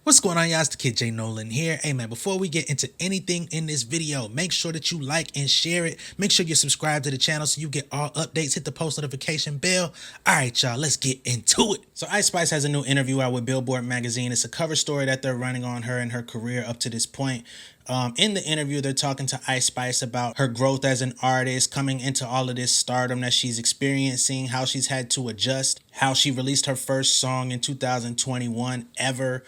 What's going on, y'all? It's the Kid J Nolan here. Hey man, before we get into anything in this video, make sure that you like and share it. Make sure you subscribe to the channel so you get all updates. Hit the post notification bell. All right, y'all, let's get into it. So Ice Spice has a new interview out with Billboard magazine. It's a cover story that they're running on her and her career up to this point. In the interview, they're talking to Ice Spice about her growth as an artist, coming into all of this stardom that she's experiencing, how she's had to adjust, how she released her first song in 2021 ever.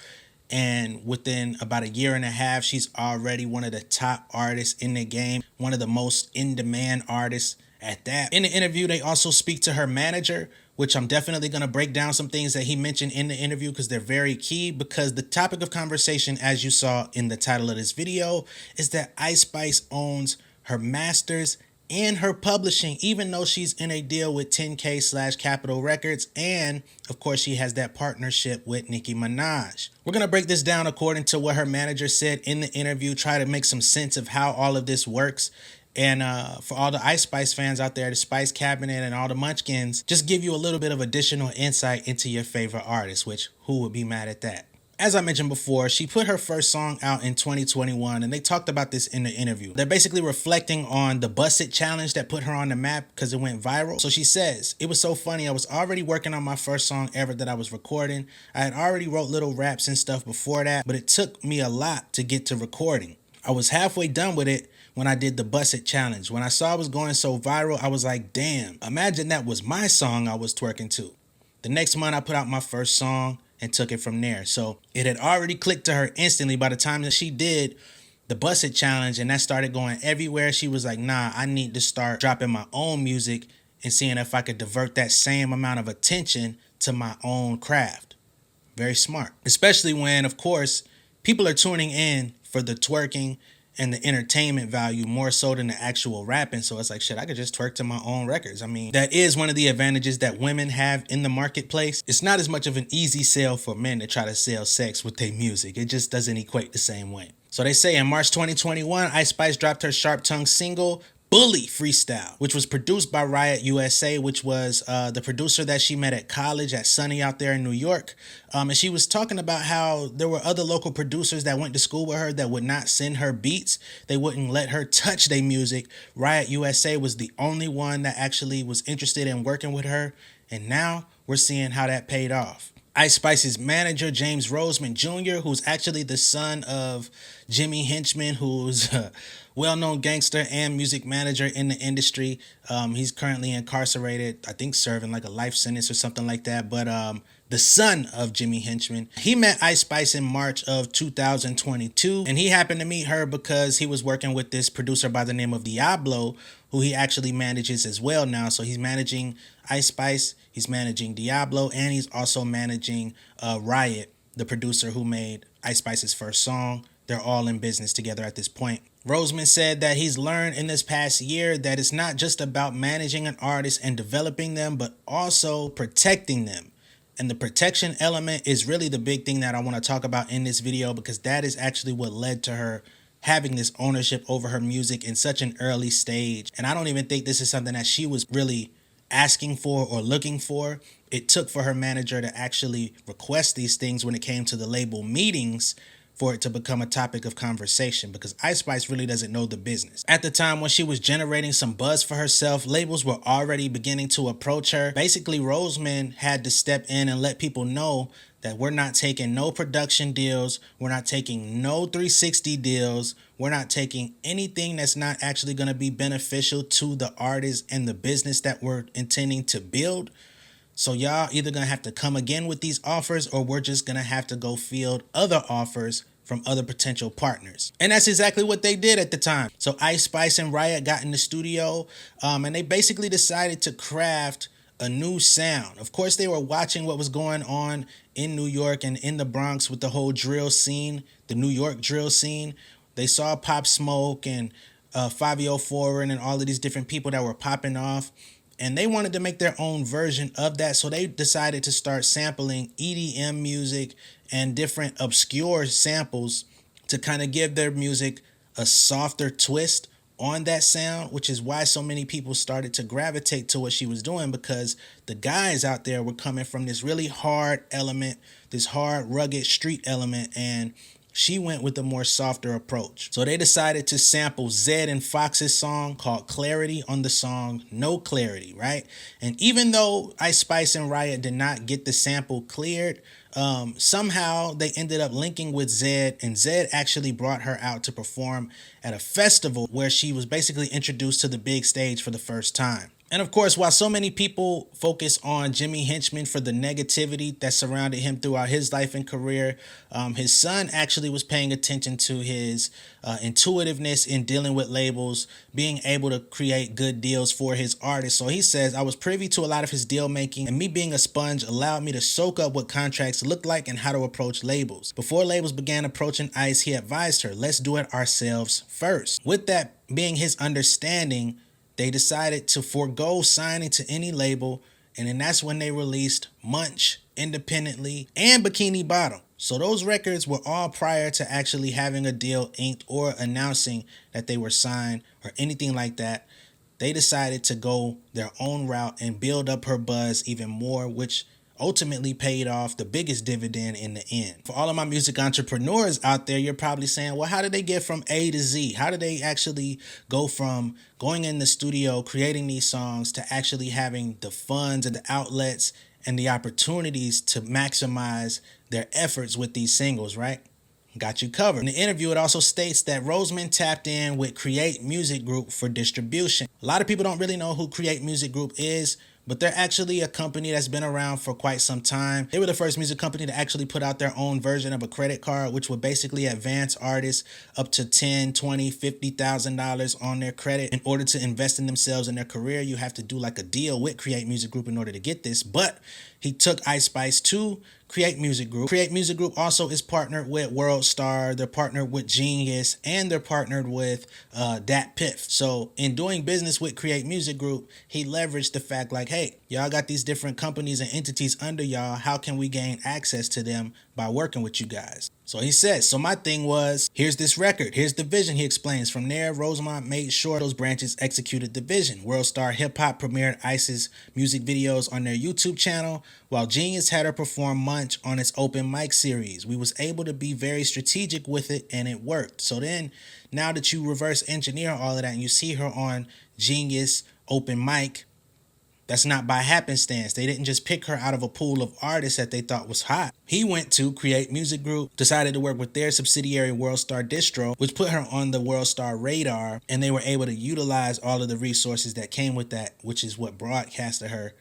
And within about a year and a half, she's already one of the top artists in the game, one of the most in-demand artists at that. In the interview, they also speak to her manager, which I'm definitely going to break down some things that he mentioned in the interview because they're very key, because the topic of conversation, as you saw in the title of this video, is that Ice Spice owns her masters and her publishing, even though she's in a deal with 10K/Capitol Records, and of course she has that partnership with Nicki Minaj. We're gonna break this down according to what her manager said in the interview, try to make some sense of how all of this works. And for all the Ice Spice fans out there, the Spice Cabinet and all the Munchkins, just give you a little bit of additional insight into your favorite artist, which who would be mad at that? As I mentioned before, she put her first song out in 2021, and they talked about this in the interview. They're basically reflecting on the Bust It challenge that put her on the map because it went viral. So she says, "It was so funny. I was already working on my first song ever that I was recording. I had already wrote little raps and stuff before that, but it took me a lot to get to recording. I was halfway done with it when I did the Bust It challenge. When I saw it was going so viral, I was like, damn, imagine that was my song I was twerking to. The next month, I put out my first song and took it from there." So it had already clicked to her instantly by the time that she did the Bust It challenge, and that started going everywhere. She was like, nah, I need to start dropping my own music and seeing if I could divert that same amount of attention to my own craft. Very smart. Especially when, of course, people are tuning in for the twerking and the entertainment value more so than the actual rapping. So it's like, shit, I could just twerk to my own records. I mean, that is one of the advantages that women have in the marketplace. It's not as much of an easy sell for men to try to sell sex with their music. It just doesn't equate the same way. So they say in March 2021, Ice Spice dropped her Sharp Tongue single, Bully Freestyle, which was produced by Riot USA, which was the producer that she met at college at Sunny out there in New York. And she was talking about how there were other local producers that went to school with her that would not send her beats. They wouldn't let her touch their music. Riot USA was the only one that actually was interested in working with her. And now we're seeing how that paid off. Ice Spice's manager, James Roseman Jr., who's actually the son of Jimmy Henchman, who's a well-known gangster and music manager in the industry. He's currently incarcerated, I think serving like a life sentence or something like that. But the son of Jimmy Henchman, he met Ice Spice in March of 2022. And he happened to meet her because he was working with this producer by the name of Diablo, who he actually manages as well now. So he's managing Ice Spice, he's managing Diablo, and he's also managing Riot, the producer who made Ice Spice's first song. They're all in business together at this point. Roseman said that he's learned in this past year that it's not just about managing an artist and developing them, but also protecting them. And the protection element is really the big thing that I want to talk about in this video, because that is actually what led to her having this ownership over her music in such an early stage. And I don't even think this is something that she was really asking for or looking for. It took for her manager to actually request these things when it came to the label meetings for it to become a topic of conversation, because Ice Spice really doesn't know the business. At the time when she was generating some buzz for herself, labels were already beginning to approach her. Basically, Roseman had to step in and let people know that we're not taking no production deals, we're not taking no 360 deals, we're not taking anything that's not actually going to be beneficial to the artist and the business that we're intending to build. So y'all either going to have to come again with these offers, or we're just going to have to go field other offers from other potential partners. And that's exactly what they did at the time. So Ice Spice and Riot got in the studio and they basically decided to craft a new sound. Of course, they were watching what was going on in New York and in the Bronx with the whole drill scene, the New York drill scene. They saw Pop Smoke and 504 and all of these different people that were popping off. And they wanted to make their own version of that. So they decided to start sampling EDM music and different obscure samples to kind of give their music a softer twist on that sound, which is why so many people started to gravitate to what she was doing, because the guys out there were coming from this really hard element, this hard, rugged street element, and she went with a more softer approach. So they decided to sample Zedd and Fox's song called Clarity on the song No Clarity, right? And even though Ice Spice and Riot did not get the sample cleared, somehow they ended up linking with Zedd, and Zedd actually brought her out to perform at a festival where she was basically introduced to the big stage for the first time. And of course, while so many people focus on Jimmy Henchman for the negativity that surrounded him throughout his life and career, his son actually was paying attention to his intuitiveness in dealing with labels, being able to create good deals for his artists. So he says, I was privy to a lot of his deal making, and me being a sponge allowed me to soak up what contracts look like and how to approach labels. Before labels began approaching Ice, he advised her, let's do it ourselves first. With that being his understanding, they decided to forego signing to any label, and then that's when they released Munch independently and Bikini Bottom. So those records were all prior to actually having a deal inked or announcing that they were signed or anything like that. They decided to go their own route and build up her buzz even more, which ultimately paid off the biggest dividend in the end. For all of my music entrepreneurs out there, you're probably saying, well, how did they get from A to Z? How did they actually go from going in the studio, creating these songs, to actually having the funds and the outlets and the opportunities to maximize their efforts with these singles, right? Got you covered. In the interview, it also states that Roseman tapped in with Create Music Group for distribution. A lot of people don't really know who Create Music Group is, but they're actually a company that's been around for quite some time. They were the first music company to actually put out their own version of a credit card, which would basically advance artists up to $10,000, $20,000, $50,000 on their credit. In order to invest in themselves in their career, you have to do like a deal with Create Music Group in order to get this. But he took Ice Spice to Create Music Group. Create Music Group also is partnered with World Star. They're partnered with Genius, and they're partnered with Dat Piff. So in doing business with Create Music Group, he leveraged the fact like, hey, y'all got these different companies and entities under y'all. How can we gain access to them by working with you guys? So he says, so my thing was, here's this record, here's the vision, he explains. From there, Rosemont made sure those branches executed the vision. World Star Hip Hop premiered Ice's music videos on their YouTube channel, while Genius had her perform Munch on its open mic series. We was able to be very strategic with it, and it worked. So then, now that you reverse engineer all of that, and you see her on Genius open mic, that's not by happenstance. They didn't just pick her out of a pool of artists that they thought was hot. He went to Create Music Group, decided to work with their subsidiary World Star Distro, which put her on the World Star radar, and they were able to utilize all of the resources that came with that, which is what broadcasted her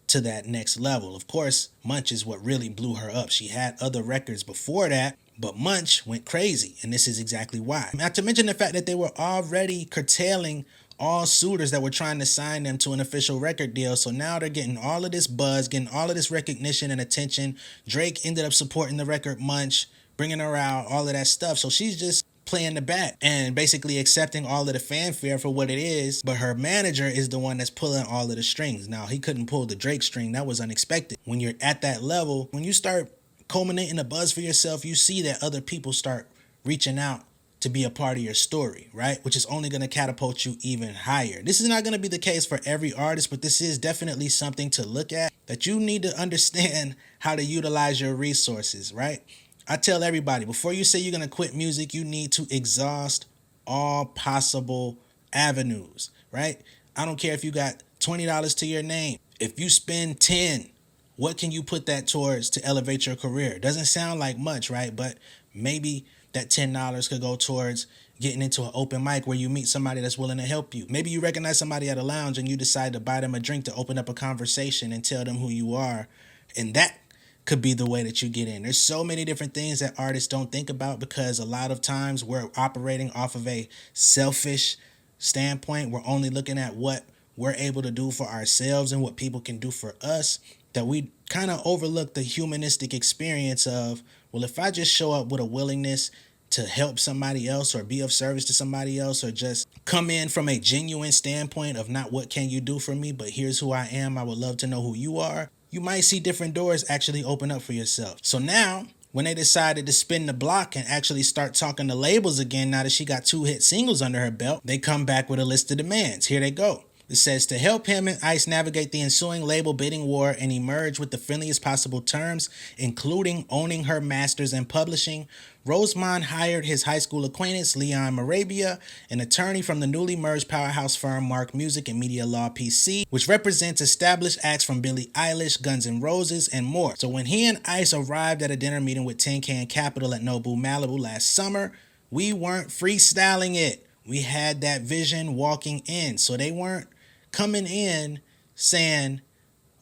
to that next level. Of course, Munch is what really blew her up. She had other records before that, but Munch went crazy, and this is exactly why. Not to mention the fact that they were already curtailing all suitors that were trying to sign them to an official record deal. So now they're getting all of this buzz, getting all of this recognition and attention. Drake ended up supporting the record Munch, bringing her out, all of that stuff. So she's just playing the back and basically accepting all of the fanfare for what it is. But her manager is the one that's pulling all of the strings. Now, he couldn't pull the Drake string. That was unexpected. When you're at that level, when you start culminating a buzz for yourself, you see that other people start reaching out to be a part of your story, right? Which is only going to catapult you even higher. This is not going to be the case for every artist, but this is definitely something to look at, that you need to understand how to utilize your resources, right? I tell everybody, before you say you're going to quit music, you need to exhaust all possible avenues, right? I don't care if you got $20 to your name. If you spend 10, what can you put that towards to elevate your career? It doesn't sound like much, right? But maybe that $10 could go towards getting into an open mic where you meet somebody that's willing to help you. Maybe you recognize somebody at a lounge and you decide to buy them a drink to open up a conversation and tell them who you are. And that could be the way that you get in. There's so many different things that artists don't think about, because a lot of times we're operating off of a selfish standpoint. We're only looking at what we're able to do for ourselves and what people can do for us, that we kind of overlook the humanistic experience of, well, if I just show up with a willingness to help somebody else or be of service to somebody else, or just come in from a genuine standpoint of not what can you do for me, but here's who I am, I would love to know who you are, you might see different doors actually open up for yourself. So now when they decided to spin the block and actually start talking to labels again, now that she got 2 hit singles under her belt, they come back with a list of demands. Here they go. It says, to help him and Ice navigate the ensuing label bidding war and emerge with the friendliest possible terms, including owning her masters and publishing, Rosemond hired his high school acquaintance, Leon Moravia, an attorney from the newly merged powerhouse firm Mark Music and Media Law PC, which represents established acts from Billie Eilish, Guns N' Roses, and more. So when he and Ice arrived at a dinner meeting with 10K and Capital at Nobu Malibu last summer, we weren't freestyling it. We had that vision walking in. So they weren't coming in saying,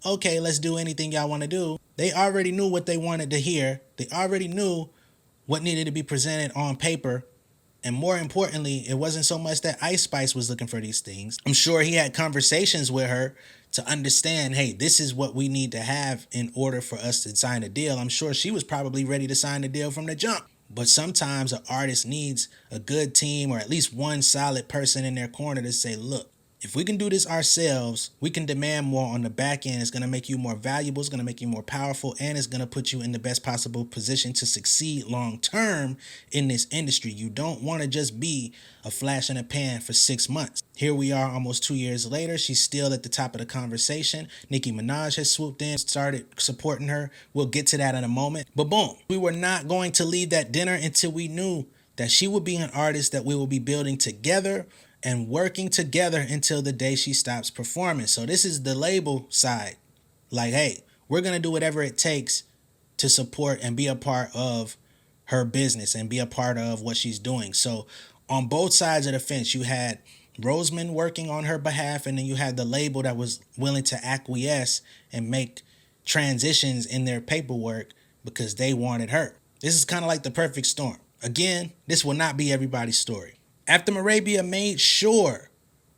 okay, let's do anything y'all want to do. They already knew what they wanted to hear. They already knew what needed to be presented on paper. And more importantly, it wasn't so much that Ice Spice was looking for these things. I'm sure he had conversations with her to understand, hey, this is what we need to have in order for us to sign a deal. I'm sure she was probably ready to sign the deal from the jump. But sometimes an artist needs a good team or at least one solid person in their corner to say, look, if we can do this ourselves, we can demand more on the back end. It's going to make you more valuable. It's going to make you more powerful. And it's going to put you in the best possible position to succeed long term in this industry. You don't want to just be a flash in the pan for 6 months. Here we are almost 2 years later. She's still at the top of the conversation. Nicki Minaj has swooped in, started supporting her. We'll get to that in a moment. But boom, we were not going to leave that dinner until we knew that she would be an artist that we will be building together and working together until the day she stops performing. So this is the label side. Like, hey, we're going to do whatever it takes to support and be a part of her business and be a part of what she's doing. So on both sides of the fence, you had Rosemond working on her behalf, and then you had the label that was willing to acquiesce and make transitions in their paperwork because they wanted her. This is kind of like the perfect storm. Again, this will not be everybody's story. After Moravia made sure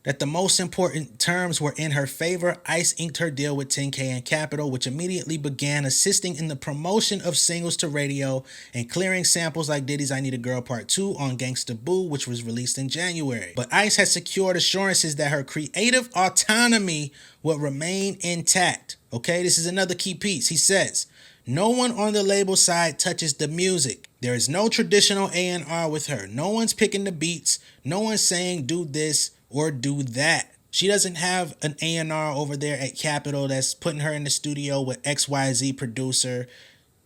that the most important terms were in her favor, Ice inked her deal with 10K and Capital, which immediately began assisting in the promotion of singles to radio and clearing samples like Diddy's I Need a Girl Part 2 on Gangsta Boo, which was released in January. But Ice had secured assurances that her creative autonomy would remain intact. Okay, this is another key piece. He says, no one on the label side touches the music. There is no traditional A&R with her. No one's picking the beats. No one's saying do this or do that. She doesn't have an A&R over there at Capitol that's putting her in the studio with XYZ producer.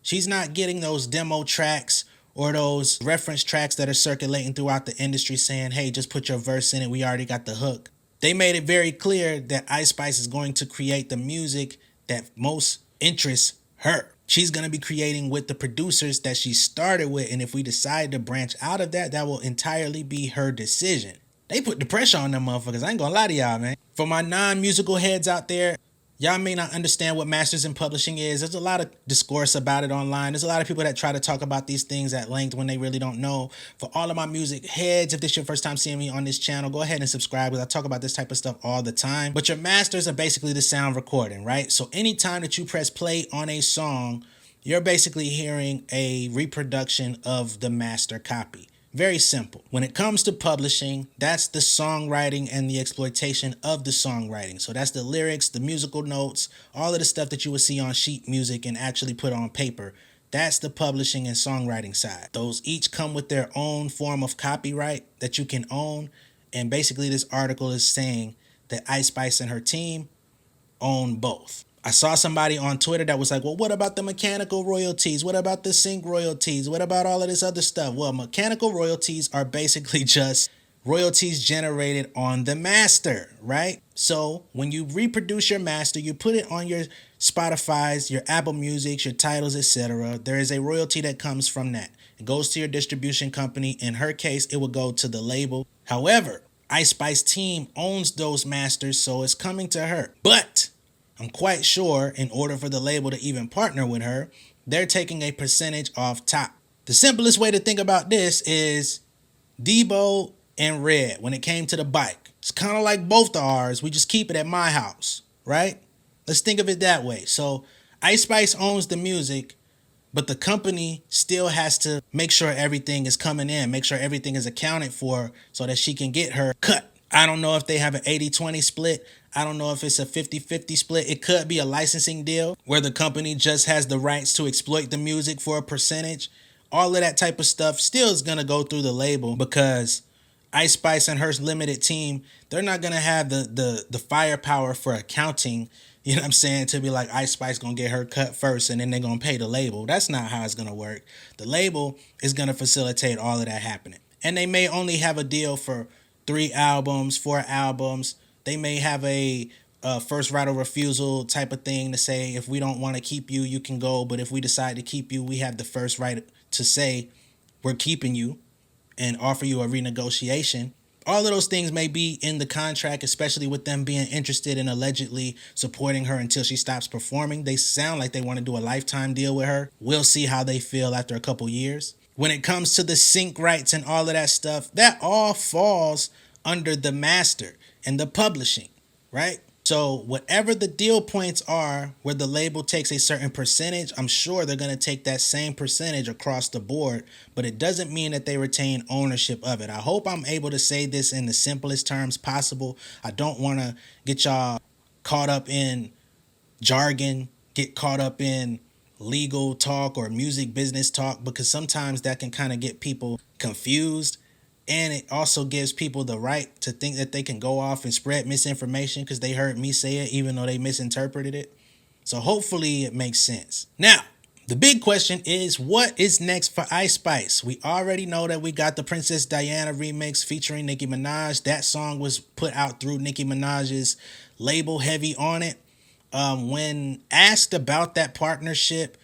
She's not getting those demo tracks or those reference tracks that are circulating throughout the industry saying, hey, just put your verse in it. We already got the hook. They made it very clear that Ice Spice is going to create the music that most interests her. She's going to be creating with the producers that she started with. And if we decide to branch out of that, that will entirely be her decision. They put the pressure on them motherfuckers. I ain't gonna lie to y'all, man. For my non-musical heads out there, y'all may not understand what masters in publishing is. There's a lot of discourse about it online. There's a lot of people that try to talk about these things at length when they really don't know. For all of my music heads, if this is your first time seeing me on this channel, go ahead and subscribe because I talk about this type of stuff all the time. But your masters are basically the sound recording, right? So anytime that you press play on a song, you're basically hearing a reproduction of the master copy. Very simple. When it comes to publishing, that's the songwriting and the exploitation of the songwriting. So that's the lyrics, the musical notes, all of the stuff that you would see on sheet music and actually put on paper. That's the publishing and songwriting side. Those each come with their own form of copyright that you can own. And basically this article is saying that Ice Spice and her team own both. I saw somebody on Twitter that was like, well, what about the mechanical royalties? What about the sync royalties? What about all of this other stuff? Well, mechanical royalties are basically just royalties generated on the master, right? So when you reproduce your master, you put it on your Spotify's, your Apple Music's, your titles, etc. There is a royalty that comes from that. It goes to your distribution company. In her case, it will go to the label. However, Ice Spice team owns those masters, so it's coming to her. But I'm quite sure in order for the label to even partner with her, they're taking a percentage off top. The simplest way to think about this is Debo and Red when it came to the bike. It's kind of like both of ours. We just keep it at my house, right? Let's think of it that way. So Ice Spice owns the music, but the company still has to make sure everything is coming in, make sure everything is accounted for so that she can get her cut I don't know if they have an 80-20 split. I don't know if it's a 50-50 split. It could be a licensing deal where the company just has the rights to exploit the music for a percentage. All of that type of stuff still is going to go through the label because Ice Spice and her limited team, they're not going to have the firepower for accounting, you know what I'm saying, to be like Ice Spice going to get her cut first and then they're going to pay the label. That's not how it's going to work. The label is going to facilitate all of that happening. And they may only have a deal for 3 albums, 4 albums. They may have a first right of refusal type of thing to say, if we don't want to keep you, you can go. But if we decide to keep you, we have the first right to say we're keeping you and offer you a renegotiation. All of those things may be in the contract, especially with them being interested in allegedly supporting her until she stops performing. They sound like they want to do a lifetime deal with her. We'll see how they feel after a couple years. When it comes to the sync rights and all of that stuff, that all falls under the master and the publishing, right? So whatever the deal points are where the label takes a certain percentage, I'm sure they're going to take that same percentage across the board, but it doesn't mean that they retain ownership of it. I hope I'm able to say this in the simplest terms possible. I don't want to get y'all caught up in jargon, get caught up in legal talk or music business talk, because sometimes that can kind of get people confused. And it also gives people the right to think that they can go off and spread misinformation because they heard me say it, even though they misinterpreted it. So hopefully it makes sense. Now, the big question is, what is next for Ice Spice? We already know that we got the Princess Diana remix featuring Nicki Minaj. That song was put out through Nicki Minaj's label, Heavy on it. When asked about that partnership,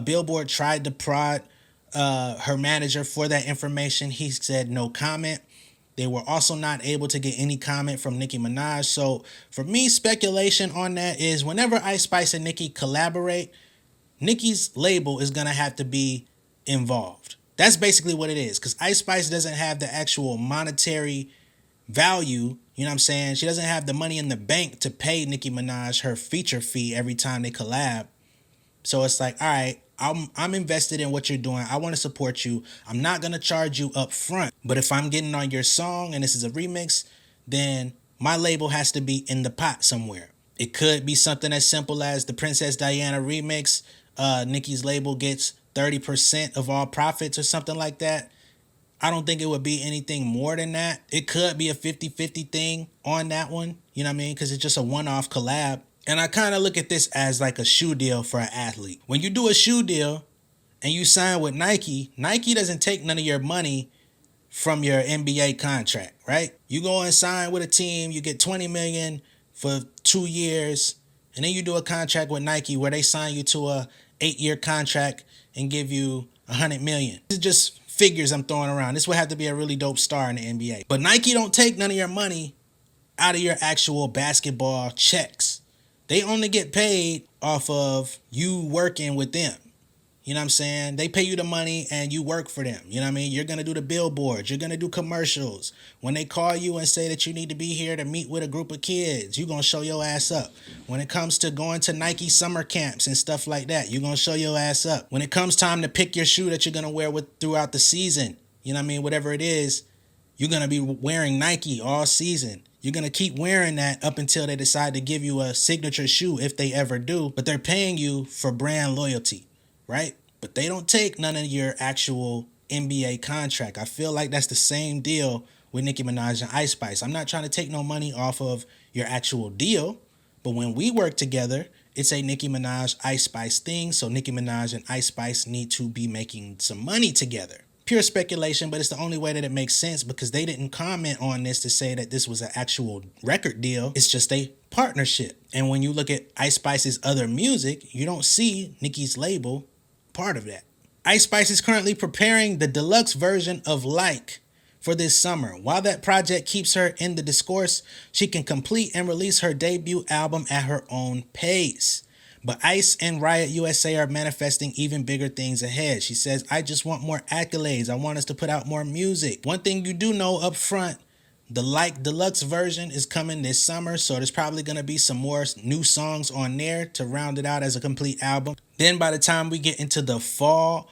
Billboard tried to prod her manager for that information. He said no comment. They were also not able to get any comment from Nicki Minaj. So for me, speculation on that is whenever Ice Spice and Nicki collaborate, Nicki's label is going to have to be involved. That's basically what it is, because Ice Spice doesn't have the actual monetary value. You know what I'm saying? She doesn't have the money in the bank to pay Nicki Minaj her feature fee every time they collab. So it's like, all right, I'm invested in what you're doing. I want to support you. I'm not going to charge you up front. But if I'm getting on your song and this is a remix, then my label has to be in the pot somewhere. It could be something as simple as the Princess Diana remix. Nicki's label gets 30% of all profits or something like that. I don't think it would be anything more than that. It could be a 50-50 thing on that one. You know what I mean? Because it's just a one-off collab. And I kind of look at this as like a shoe deal for an athlete. When you do a shoe deal and you sign with Nike, Nike doesn't take none of your money from your NBA contract, right? You go and sign with a team, you get $20 million for 2 years, and then you do a contract with Nike where they sign you to a 8-year contract and give you $100 million. This is just figures I'm throwing around. This would have to be a really dope star in the NBA. But Nike don't take none of your money out of your actual basketball checks. They only get paid off of you working with them. You know what I'm saying? They pay you the money and you work for them. You know what I mean? You're going to do the billboards. You're going to do commercials. When they call you and say that you need to be here to meet with a group of kids, you're going to show your ass up. When it comes to going to Nike summer camps and stuff like that, you're going to show your ass up. When it comes time to pick your shoe that you're going to wear throughout the season, you know what I mean? Whatever it is, you're going to be wearing Nike all season. You're going to keep wearing that up until they decide to give you a signature shoe, if they ever do. But they're paying you for brand loyalty, right? But they don't take none of your actual NBA contract. I feel like that's the same deal with Nicki Minaj and Ice Spice. I'm not trying to take no money off of your actual deal. But when we work together, it's a Nicki Minaj, Ice Spice thing. So Nicki Minaj and Ice Spice need to be making some money together. Pure speculation, but it's the only way that it makes sense because they didn't comment on this to say that this was an actual record deal. It's just a partnership. And when you look at Ice Spice's other music, you don't see Nicki's label part of that. Ice Spice is currently preparing the deluxe version of Like for this summer. While that project keeps her in the discourse, she can complete and release her debut album at her own pace. But Ice and Riot USA are manifesting even bigger things ahead. She says, I just want more accolades. I want us to put out more music. One thing you do know up front, the Like Deluxe version is coming this summer, so there's probably going to be some more new songs on there to round it out as a complete album. Then by the time we get into the fall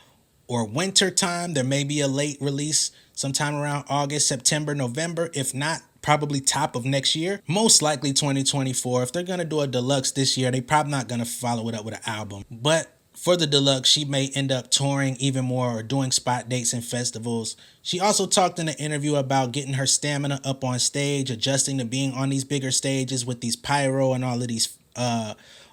or winter time, there may be a late release sometime around August, September, November. If not, probably top of next year, most likely 2024. If they're gonna do a deluxe this year, they probably not gonna follow it up with an album. But for the deluxe, she may end up touring even more or doing spot dates and festivals. She also talked in an interview about getting her stamina up on stage, adjusting to being on these bigger stages with these pyro and all of these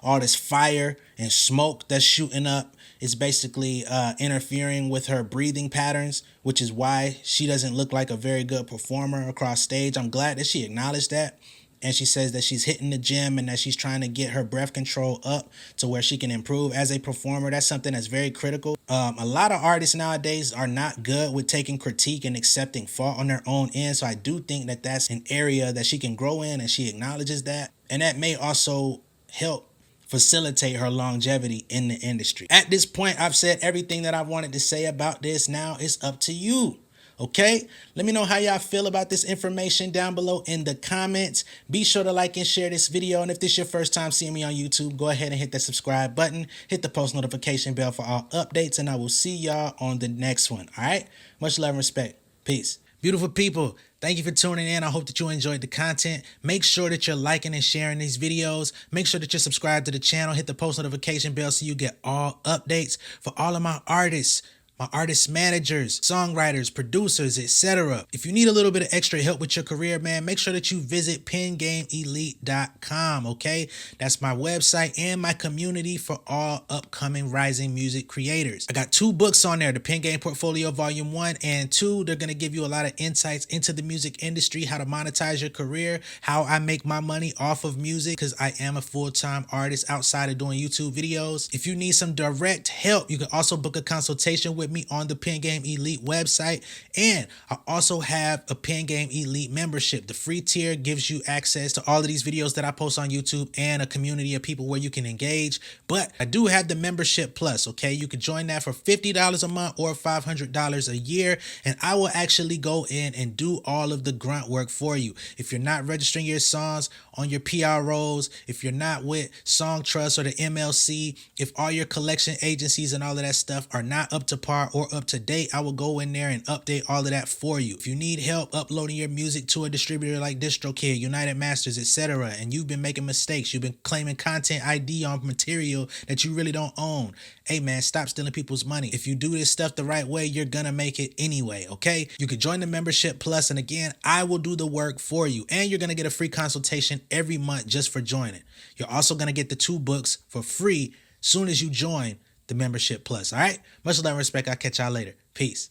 all this fire and smoke that's shooting up. Is basically interfering with her breathing patterns, which is why she doesn't look like a very good performer across stage. I'm glad that she acknowledged that. And she says that she's hitting the gym and that she's trying to get her breath control up to where she can improve as a performer. That's something that's very critical. A lot of artists nowadays are not good with taking critique and accepting fault on their own end. So I do think that that's an area that she can grow in, and she acknowledges that. And that may also help facilitate her longevity in the industry. At this point, I've said everything that I wanted to say about this. Now it's up to you. Okay, let me know how y'all feel about this information down below in the comments. Be sure to like and share this video. And if this is your first time seeing me on YouTube, go ahead and hit that subscribe button. Hit the post notification bell for all updates. And I will see y'all on the next one. All right, much love and respect. Peace. Beautiful people, thank you for tuning in. I hope that you enjoyed the content. Make sure that you're liking and sharing these videos. Make sure that you're subscribed to the channel. Hit the post notification bell so you get all updates for all of my artists, my artist managers, songwriters, producers, etc. If you need a little bit of extra help with your career, man, make sure that you visit pengameelite.com, okay? That's my website and my community for all upcoming rising music creators. I got 2 books on there, the Pen Game Portfolio Volume 1 and 2. They're going to give you a lot of insights into the music industry, how to monetize your career, how I make my money off of music, because I am a full-time artist outside of doing YouTube videos. If you need some direct help, you can also book a consultation with me on the Pen Game Elite website. And I also have a Pen Game Elite membership. The free tier gives you access to all of these videos that I post on YouTube and a community of people where you can engage. But I do have the membership plus, okay? You can join that for $50 a month or $500 a year, and I will actually go in and do all of the grunt work for you. If you're not registering your songs on your PROs, if you're not with Song Trust or the MLC, if all your collection agencies and all of that stuff are not up to par or up to date, I will go in there and update all of that for you. If you need help uploading your music to a distributor like DistroKid, United Masters, etc., and you've been making mistakes, you've been claiming content ID on material that you really don't own, hey man, stop stealing people's money. If you do this stuff the right way, you're gonna make it anyway, okay? You can join the membership plus, and again, I will do the work for you, and you're gonna get a free consultation every month just for joining. You're also gonna get the 2 books for free soon as you join the membership plus. All right, much love and respect. I'll catch y'all later. Peace.